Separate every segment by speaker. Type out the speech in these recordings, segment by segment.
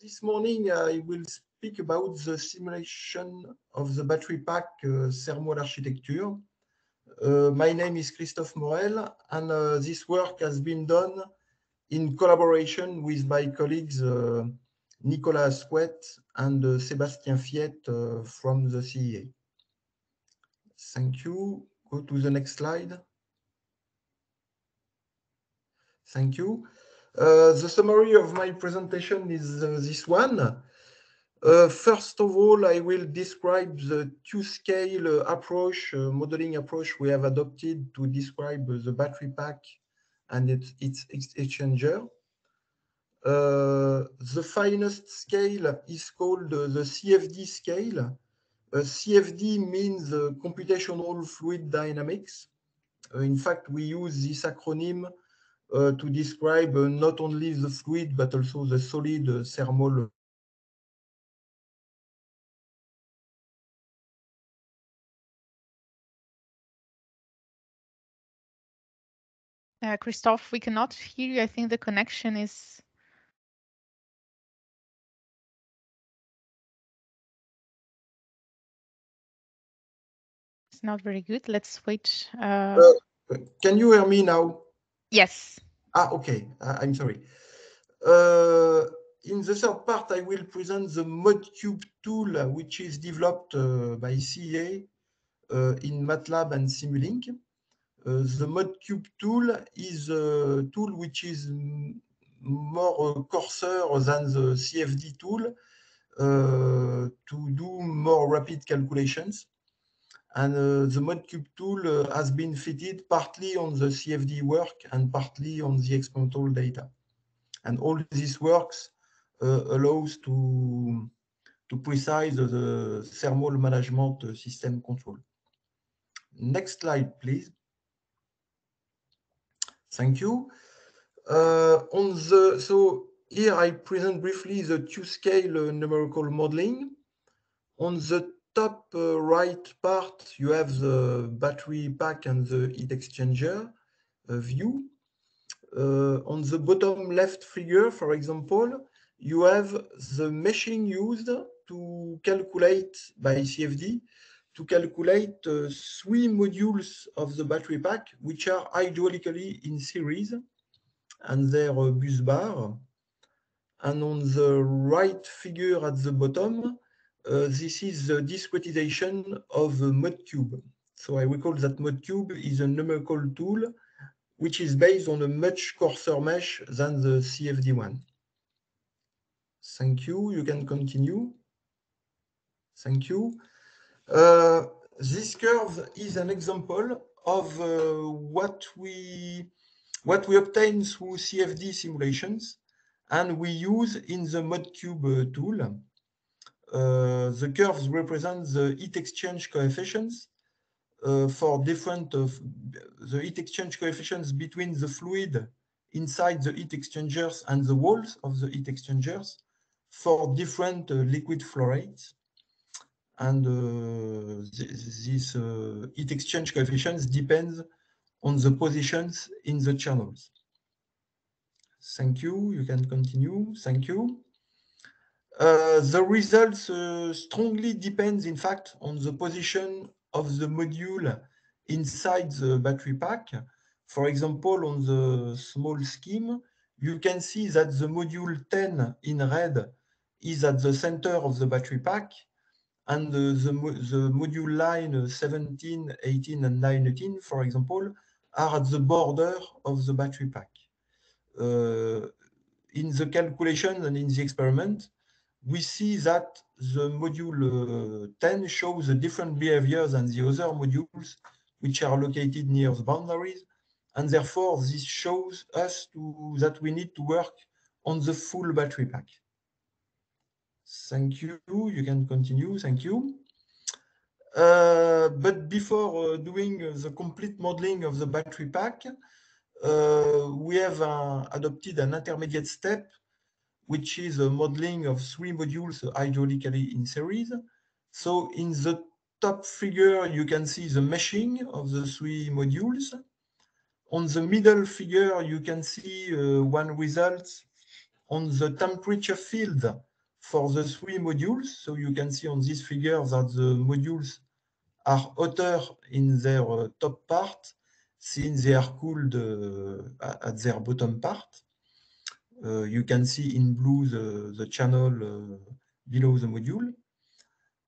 Speaker 1: This morning I will speak about the simulation of the battery pack thermal architecture. My name is Christophe Morel, and this work has been done in collaboration with my colleagues Nicolas Asquet and Sébastien Fiette from the CEA. Thank you. Go to the next slide. Thank you. The summary of my presentation is this one. First of all, I will describe the two-scale approach, modeling approach we have adopted to describe the battery pack and its exchanger. The finest scale is called the CFD scale. CFD means computational fluid dynamics. In fact, we use this acronym to describe not only the fluid, but also the solid thermal.
Speaker 2: Christophe, we cannot hear you. I think the connection is... It's not very good. Let's switch.
Speaker 1: Can you hear me now?
Speaker 2: Yes.
Speaker 1: Okay. I'm sorry. In the third part, I will present the ModCube tool, which is developed by CEA in MATLAB and Simulink. The ModCube tool is a tool which is more coarser than the CFD tool to do more rapid calculations. And the ModCube tool has been fitted partly on the CFD work and partly on the experimental data. And all this works allows to precise the thermal management system control. Next slide, please. Thank you. So here I present briefly the two-scale numerical modeling. On the top right part, you have the battery pack and the heat exchanger view. On the bottom left figure, for example, you have the meshing used to calculate by CFD to calculate 3 modules of the battery pack, which are hydraulically in series, and their bus bar. And on the right figure at the bottom, this is the discretization of ModCube. So I recall that ModCube is a numerical tool which is based on a much coarser mesh than the CFD one. Thank you. You can continue. Thank you. This curve is an example of what we obtain through CFD simulations, and we use in the ModCube tool. The curves represent the heat exchange coefficients for different the heat exchange coefficients between the fluid inside the heat exchangers and the walls of the heat exchangers for different liquid flow rates. And these heat exchange coefficients depend on the positions in the channels. Thank you. You can continue. Thank you. The results strongly depends, in fact, on the position of the module inside the battery pack. For example, on the small scheme, you can see that the module 10 in red is at the center of the battery pack, and the module line 17, 18, and 19, for example, are at the border of the battery pack. In the calculation and in the experiment, we see that the module 10 shows a different behavior than the other modules, which are located near the boundaries. And therefore, this shows us that we need to work on the full battery pack. Thank you. You can continue. Thank you. But before doing the complete modeling of the battery pack, we have adopted an intermediate step, which is a modeling of 3 modules hydraulically in series. So in the top figure, you can see the meshing of the 3 modules. On the middle figure, you can see one result on the temperature field for the 3 modules. So you can see on this figure that the modules are hotter in their top part since they are cooled at their bottom part. You can see in blue the channel below the module.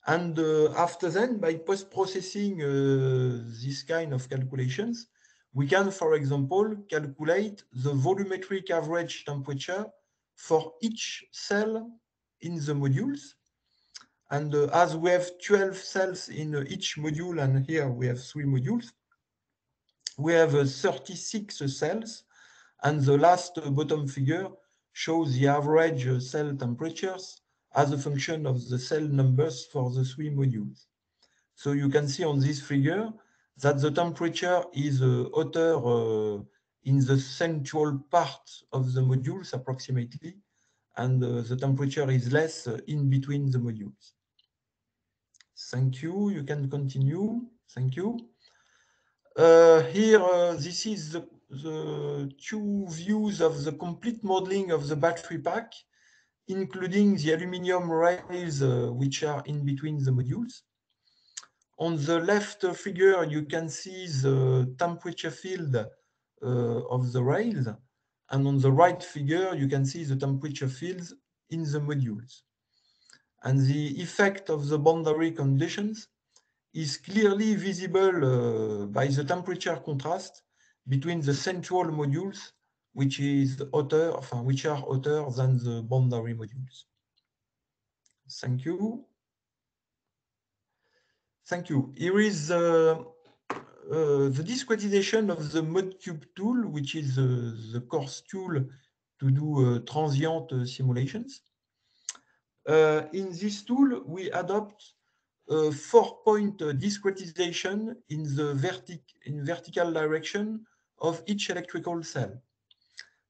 Speaker 1: And after then, by post-processing this kind of calculations, we can, for example, calculate the volumetric average temperature for each cell in the modules. And as we have 12 cells in each module, and here we have 3 modules, we have 36 cells, and the last bottom figure shows the average cell temperatures as a function of the cell numbers for the 3 modules. So you can see on this figure that the temperature is hotter in the central part of the modules approximately, and the temperature is less in between the modules. Thank you. You can continue. Thank you. Here, this is the 2 views of the complete modeling of the battery pack, including the aluminum rails which are in between the modules. On the left figure, you can see the temperature field of the rails, and on the right figure, you can see the temperature fields in the modules. And the effect of the boundary conditions is clearly visible by the temperature contrast between the central modules, which are hotter than the boundary modules. Thank you. Thank you. Here is the discretization of the ModCube tool, which is the coarse tool to do transient simulations. In this tool, we adopt a 4-point discretization in the vertical direction of each electrical cell.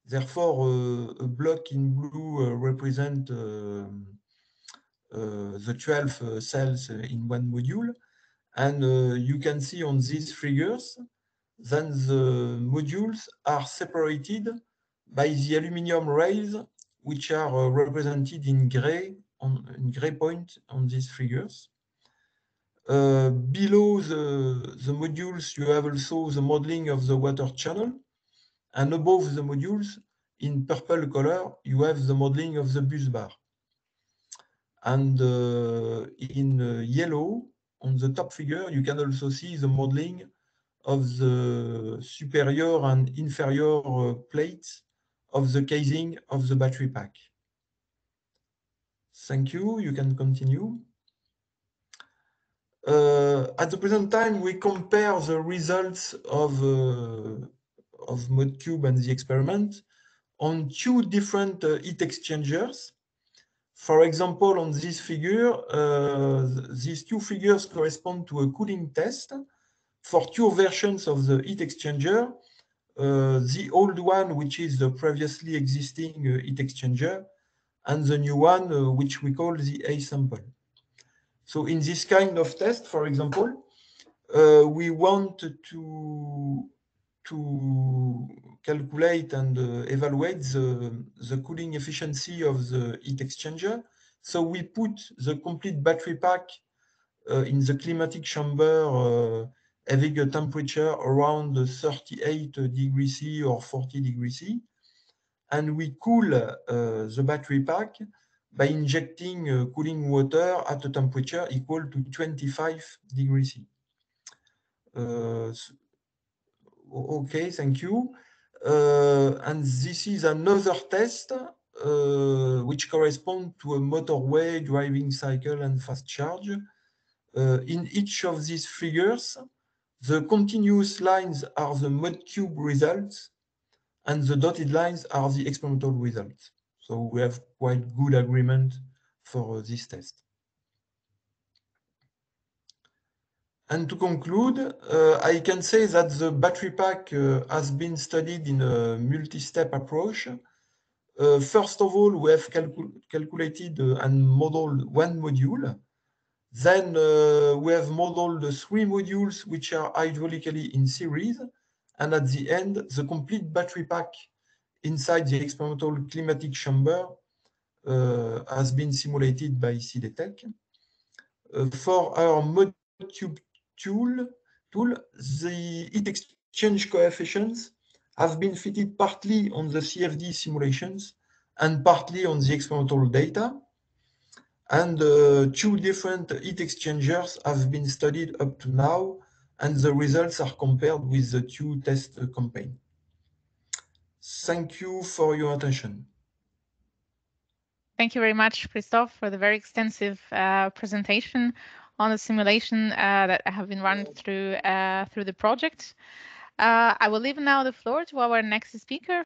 Speaker 1: Therefore, a block in blue represents the 12 cells in one module. And you can see on these figures that the modules are separated by the aluminum rails, which are represented in gray point on these figures. Below the modules, you have also the modeling of the water channel. And above the modules, in purple color, you have the modeling of the bus bar. And in yellow, on the top figure, you can also see the modeling of the superior and inferior plates of the casing of the battery pack. Thank you. You can continue. At the present time, we compare the results of ModCube and the experiment on 2 different heat exchangers. For example, on this figure, these 2 figures correspond to a cooling test for 2 versions of the heat exchanger. The old one, which is the previously existing heat exchanger, and the new one, which we call the A sample. So in this kind of test, for example, we want to calculate and evaluate the cooling efficiency of the heat exchanger. So we put the complete battery pack in the climatic chamber having a temperature around 38 degrees C or 40 degrees C. And we cool the battery pack by injecting cooling water at a temperature equal to 25 degrees C. Okay, thank you. And this is another test which corresponds to a motorway, driving cycle, and fast charge. In each of these figures, the continuous lines are the ModCube results, and the dotted lines are the experimental results. So we have quite good agreement for this test. And to conclude, I can say that the battery pack has been studied in a multi-step approach. First of all, we have calculated and modeled 1 module. Then we have modeled 3 modules which are hydraulically in series. And at the end, the complete battery pack inside the experimental climatic chamber has been simulated by CDTech. For our ModTube tool, the heat exchange coefficients have been fitted partly on the CFD simulations and partly on the experimental data. And 2 different heat exchangers have been studied up to now, and the results are compared with the 2 test campaigns. Thank you for your attention.
Speaker 2: Thank you very much, Christophe, for the very extensive presentation on the simulation that have been run through the project. I will leave now the floor to our next speaker,